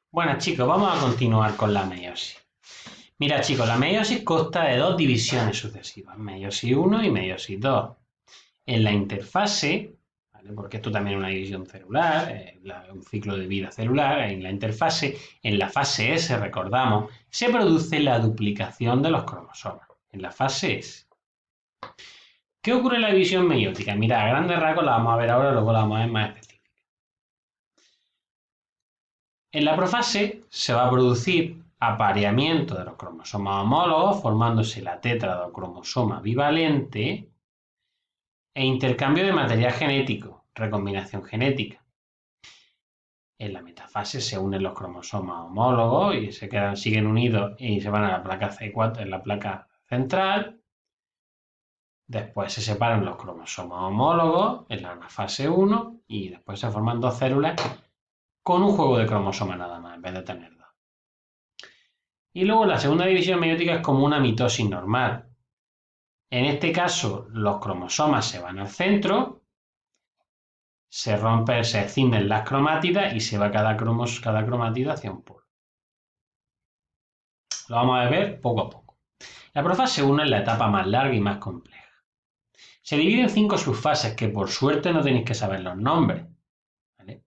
Bueno, chicos, vamos a continuar con la meiosis. Mira, chicos, la meiosis consta de dos divisiones sucesivas, meiosis 1 y meiosis 2. En la interfase, ¿vale? Porque esto también es una división celular, un ciclo de vida celular, en la interfase, en la fase S, recordamos, se produce la duplicación de los cromosomas. En la fase S. ¿Qué ocurre en la división meiótica? Mira, a grandes rasgos la vamos a ver ahora, luego la vamos a ver más específica. En la profase se va a producir apareamiento de los cromosomas homólogos, formándose la tetradocromosoma bivalente e intercambio de material genético, recombinación genética. En la metafase se unen los cromosomas homólogos y siguen unidos y se van a la placa C4, en la placa central. Después se separan los cromosomas homólogos en la anafase 1 y después se forman dos células con un juego de cromosomas nada más, en vez de tener dos. Y luego la segunda división meiótica es como una mitosis normal. En este caso, los cromosomas se van al centro, se rompen, se escinden las cromátidas y se va cada cromátido hacia un polo. Lo vamos a ver poco a poco. La profase 1 es la etapa más larga y más compleja. Se divide en 5 subfases que por suerte no tenéis que saber los nombres. ¿Vale?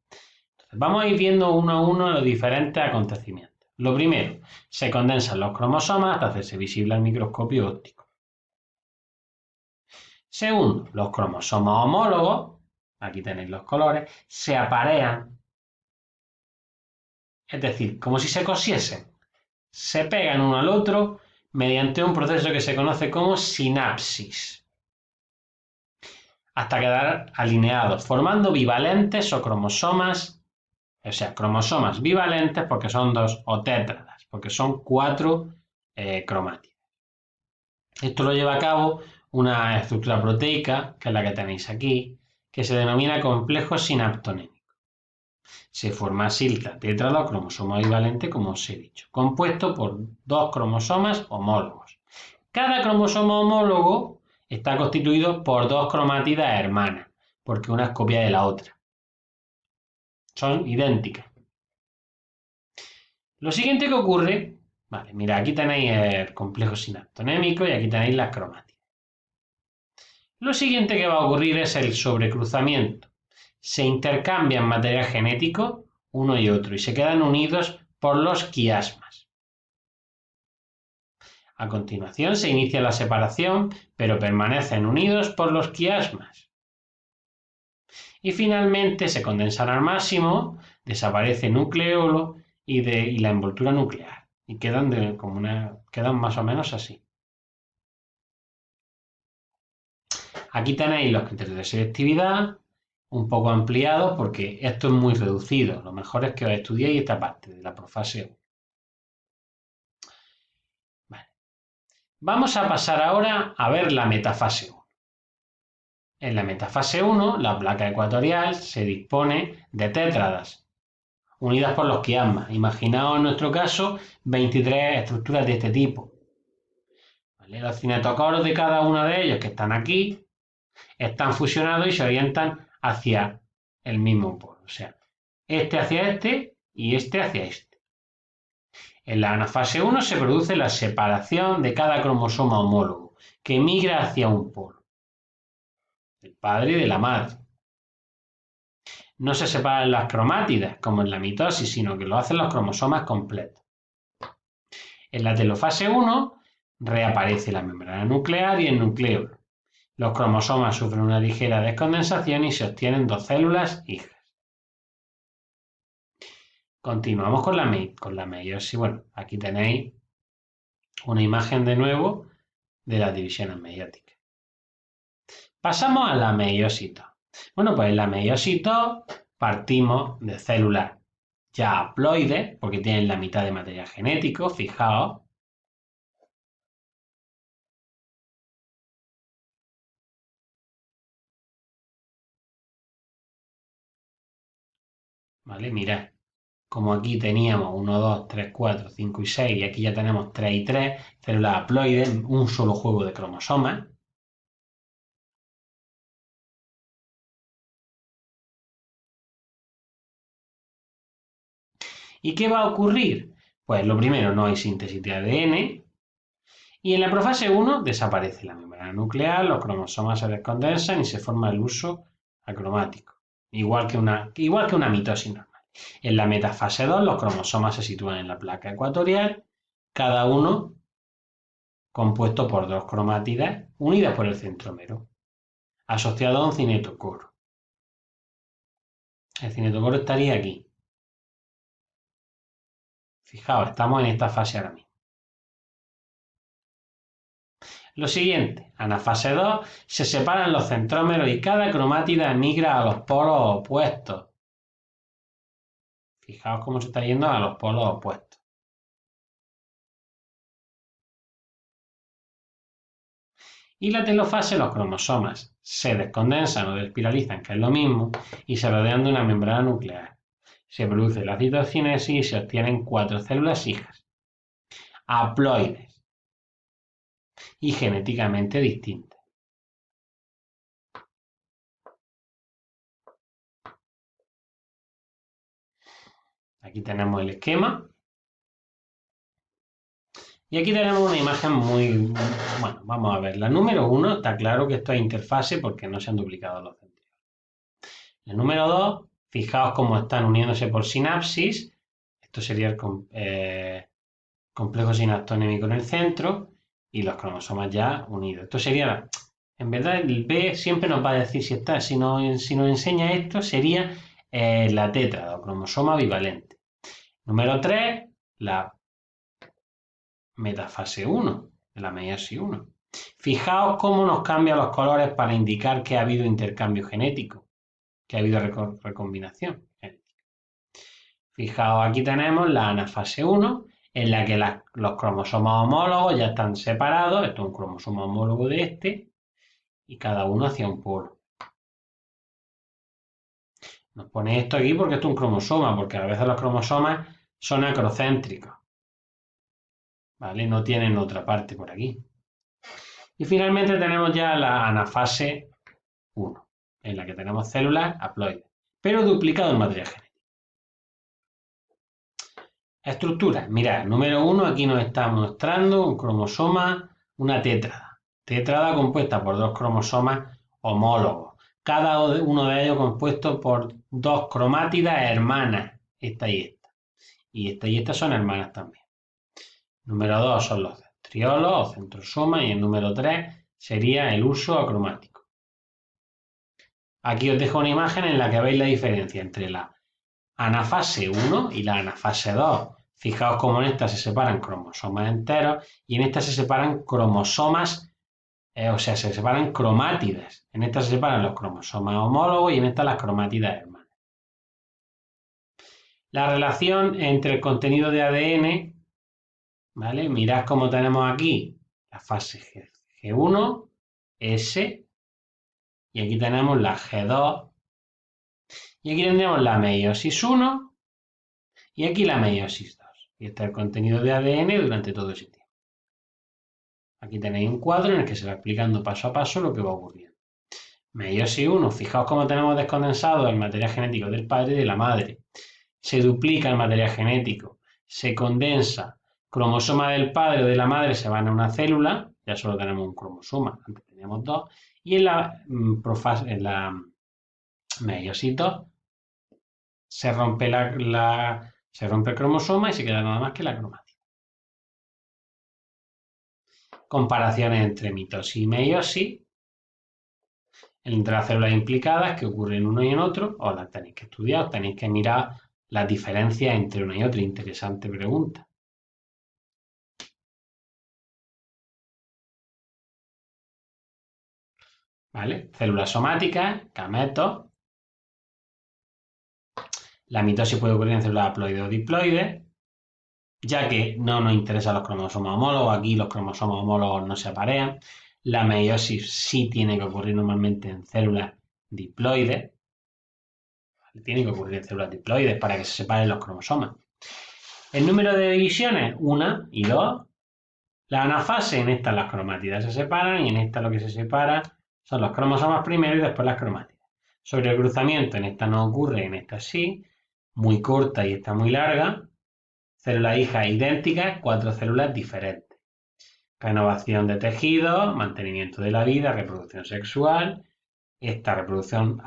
Entonces, vamos a ir viendo uno a uno los diferentes acontecimientos. Lo primero, se condensan los cromosomas hasta hacerse visible al microscopio óptico. Segundo, los cromosomas homólogos, aquí tenéis los colores, se aparean, es decir, como si se cosiesen, se pegan uno al otro mediante un proceso que se conoce como sinapsis, hasta quedar alineados, formando bivalentes o cromosomas, o sea, cromosomas bivalentes porque son dos, o tétradas, porque son cuatro cromátidos. Esto lo lleva a cabo una estructura proteica, que es la que tenéis aquí, que se denomina complejo sinaptonémico. Se forma así el tetradocromosoma bivalente, como os he dicho, compuesto por dos cromosomas homólogos. Cada cromosoma homólogo está constituido por dos cromátidas hermanas, porque una es copia de la otra. Son idénticas. Lo siguiente que ocurre, vale, mira, aquí tenéis el complejo sinaptonémico y aquí tenéis las cromátidas. Lo siguiente que va a ocurrir es el sobrecruzamiento. Se intercambian material genético uno y otro y se quedan unidos por los quiasmas. A continuación se inicia la separación, pero permanecen unidos por los quiasmas. Y finalmente se condensan al máximo, desaparece el nucleolo y la envoltura nuclear. Y quedan más o menos así. Aquí tenéis los criterios de selectividad, un poco ampliados porque esto es muy reducido. Lo mejor es que os estudiéis esta parte de la profase 1. Vale. Vamos a pasar ahora a ver la metafase 1. En la metafase 1, la placa ecuatorial se dispone de tétradas, unidas por los quiasmas. Imaginaos en nuestro caso 23 estructuras de este tipo. ¿Vale? Los cinetocoros de cada uno de ellos que están aquí están fusionados y se orientan hacia el mismo polo. O sea, este hacia este y este hacia este. En la anafase 1 se produce la separación de cada cromosoma homólogo, que migra hacia un polo, del padre y de la madre. No se separan las cromátidas, como en la mitosis, sino que lo hacen los cromosomas completos. En la telofase 1 reaparece la membrana nuclear y el nucleolo. Los cromosomas sufren una ligera descondensación y se obtienen dos células hijas. Continuamos con la meiosis. Bueno, aquí tenéis una imagen de nuevo de las divisiones meióticas. Pasamos a la meiosis 2. Bueno, pues en la meiosis 2 partimos de células ya haploides, porque tienen la mitad de material genético, fijaos. ¿Vale? Mirad, como aquí teníamos 1, 2, 3, 4, 5 y 6, y aquí ya tenemos 3 y 3, células haploides, un solo juego de cromosomas. ¿Y qué va a ocurrir? Pues lo primero, no hay síntesis de ADN. Y en la profase 1 desaparece la membrana nuclear, los cromosomas se descondensan y se forma el uso acromático, igual que una mitosis normal. En la metafase 2 los cromosomas se sitúan en la placa ecuatorial, cada uno compuesto por dos cromátidas unidas por el centrómero, asociado a un cinetocoro. El cinetocoro estaría aquí. Fijaos, estamos en esta fase ahora mismo. Lo siguiente, anafase 2, se separan los centrómeros y cada cromátida migra a los polos opuestos. Fijaos cómo se está yendo a los polos opuestos. Y la telofase, los cromosomas se descondensan o despiralizan, que es lo mismo, y se rodean de una membrana nuclear. Se produce la citocinesis y se obtienen 4 células hijas, haploides y genéticamente distintas. Aquí tenemos el esquema. Y aquí tenemos una imagen muy... Bueno, vamos a ver. La número 1 está claro que esto es interfase porque no se han duplicado los centriolos. La número 2, fijaos cómo están uniéndose por sinapsis. Esto sería el complejo sinaptonémico en el centro y los cromosomas ya unidos. Esto sería... En verdad, el B siempre nos va a decir si nos enseña esto, sería la tétrada o cromosoma bivalente. Número 3, la metafase 1, de la meiosis 1. Fijaos cómo nos cambian los colores para indicar que ha habido intercambio genético, que ha habido recombinación genética. Fijaos, aquí tenemos la anafase 1, en la que los cromosomas homólogos ya están separados. Esto es un cromosoma homólogo de este, y cada uno hacia un polo. Nos pone esto aquí porque esto es un cromosoma, porque a veces los cromosomas son acrocéntricos, ¿vale? No tienen otra parte por aquí. Y finalmente tenemos ya la anafase 1, en la que tenemos células haploides, pero duplicado en material genético. Estructura. Mirad, número 1 aquí nos está mostrando un cromosoma, una tétrada. Tétrada compuesta por dos cromosomas homólogos. Cada uno de ellos compuesto por dos cromátidas hermanas, esta y esta. Y esta son hermanas también. Número 2 son los centriolos o centrosomas y el número 3 sería el uso acromático. Aquí os dejo una imagen en la que veis la diferencia entre la anafase 1 y la anafase 2. Fijaos cómo en esta se separan cromosomas enteros y en esta se separan cromosomas, se separan cromátidas. En esta se separan los cromosomas homólogos y en esta las cromátidas hermanas. La relación entre el contenido de ADN, ¿vale? Mirad cómo tenemos aquí la fase G1, S, y aquí tenemos la G2, y aquí tendríamos la meiosis 1 y aquí la meiosis 2. Y este es el contenido de ADN durante todo ese tiempo. Aquí tenéis un cuadro en el que se va explicando paso a paso lo que va ocurriendo. Meiosis 1, fijaos cómo tenemos descondensado el material genético del padre y de la madre. Se duplica el material genético, se condensa, cromosoma del padre o de la madre se van a una célula, ya solo tenemos un cromosoma, antes teníamos dos, y en la meiosis 2 se rompe se rompe el cromosoma y se queda nada más que la cromática. Comparaciones entre mitosis y meiosis, entre las células implicadas que ocurren en uno y en otro, os las tenéis que estudiar, os tenéis que mirar las diferencias entre una y otra. Interesante pregunta. ¿Vale? Células somáticas, gametos. La mitosis puede ocurrir en células haploides o diploides, ya que no nos interesan los cromosomas homólogos. Aquí los cromosomas homólogos no se aparean. La meiosis sí tiene que ocurrir normalmente en células diploides. Tiene que ocurrir en células diploides para que se separen los cromosomas. El número de divisiones, 1 y 2. La anafase, en esta las cromátidas se separan y en esta lo que se separa son los cromosomas primero y después las cromátidas. Sobre el cruzamiento, en esta no ocurre, en esta sí. Muy corta y esta muy larga. Células hijas idénticas, 4 células diferentes. Renovación de tejidos, mantenimiento de la vida, reproducción sexual. Esta reproducción,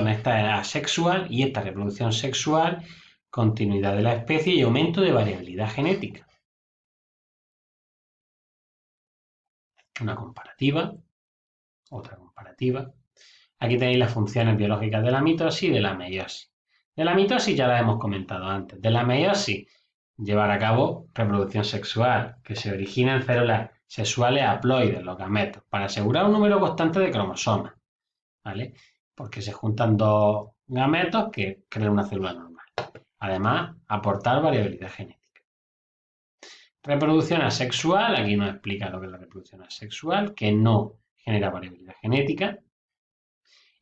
esta es asexual y esta reproducción sexual, continuidad de la especie y aumento de variabilidad genética. Una comparativa, otra comparativa. Aquí tenéis las funciones biológicas de la mitosis y de la meiosis. De la mitosis ya las hemos comentado antes. De la meiosis, llevar a cabo reproducción sexual, que se origina en células sexuales haploides, los gametos, para asegurar un número constante de cromosomas, ¿vale? Porque se juntan dos gametos que crean una célula normal. Además, aportar variabilidad genética. Reproducción asexual, aquí nos explica lo que es la reproducción asexual, que no genera variabilidad genética.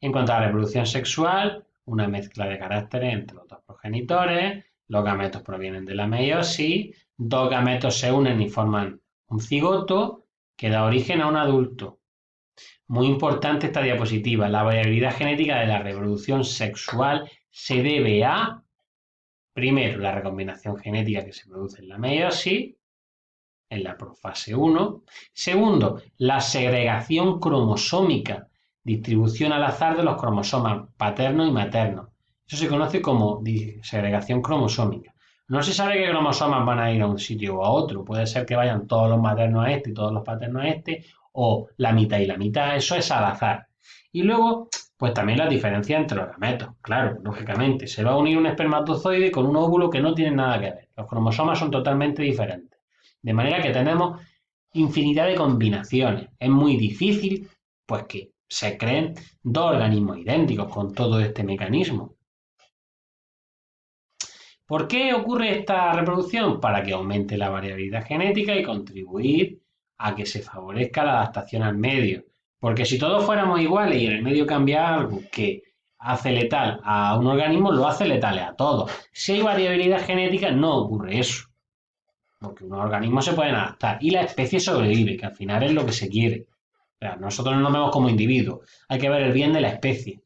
En cuanto a la reproducción sexual, una mezcla de caracteres entre los dos progenitores, los gametos provienen de la meiosis, dos gametos se unen y forman un cigoto que da origen a un adulto. Muy importante esta diapositiva, la variabilidad genética de la reproducción sexual se debe a, primero, la recombinación genética que se produce en la meiosis, en la profase 1. Segundo, la segregación cromosómica, distribución al azar de los cromosomas paterno y materno. Eso se conoce como segregación cromosómica. No se sabe qué cromosomas van a ir a un sitio o a otro. Puede ser que vayan todos los maternos a este y todos los paternos a este, o la mitad y la mitad. Eso es al azar. Y luego, pues también la diferencia entre los gametos. Claro, lógicamente, se va a unir un espermatozoide con un óvulo que no tiene nada que ver. Los cromosomas son totalmente diferentes. De manera que tenemos infinidad de combinaciones. Es muy difícil, pues, que se creen dos organismos idénticos con todo este mecanismo. ¿Por qué ocurre esta reproducción? Para que aumente la variabilidad genética y contribuir a que se favorezca la adaptación al medio. Porque si todos fuéramos iguales y en el medio cambia algo que hace letal a un organismo, lo hace letal a todos. Si hay variabilidad genética, no ocurre eso. Porque unos organismos se pueden adaptar y la especie sobrevive, que al final es lo que se quiere. O sea, nosotros no nos vemos como individuos, hay que ver el bien de la especie.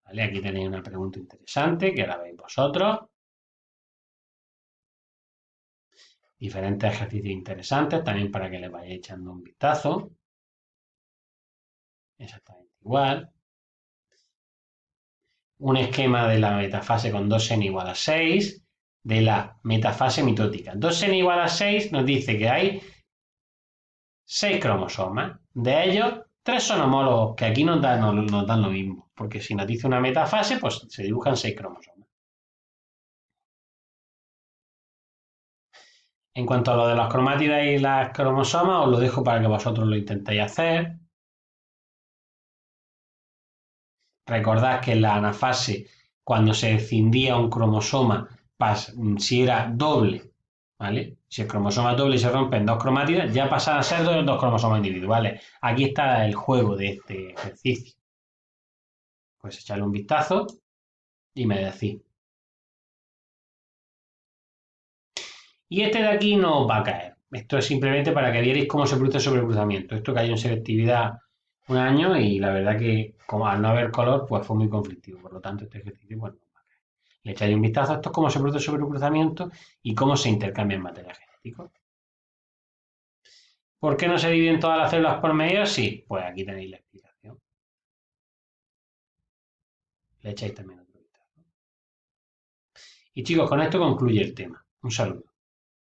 ¿Vale? Aquí tenéis una pregunta interesante que la veis vosotros. Diferentes ejercicios interesantes también para que les vayáis echando un vistazo. Exactamente igual. Un esquema de la metafase con 2n igual a 6 de la metafase mitótica. 2n igual a 6 nos dice que hay 6 cromosomas. De ellos, 3 son homólogos, que aquí nos dan lo mismo. Porque si nos dice una metafase, pues se dibujan 6 cromosomas. En cuanto a lo de las cromátidas y las cromosomas, os lo dejo para que vosotros lo intentéis hacer. Recordad que en la anafase, cuando se escindía un cromosoma, si era doble, ¿vale? Si el cromosoma es doble y se rompen dos cromátidas, ya pasan a ser dos cromosomas individuales. Aquí está el juego de este ejercicio. Pues echarle un vistazo y me decís. Y este de aquí no va a caer. Esto es simplemente para que vierais cómo se produce el sobrecruzamiento. Esto cayó en selectividad un año y la verdad que como al no haber color, pues fue muy conflictivo. Por lo tanto, este ejercicio, bueno, no va a caer. Le echáis un vistazo a esto, cómo se produce el sobrecruzamiento y cómo se intercambian material genético. ¿Por qué no se dividen todas las células por meiosis? Pues aquí tenéis la explicación. Le echáis también otro vistazo. Y chicos, con esto concluye el tema. Un saludo.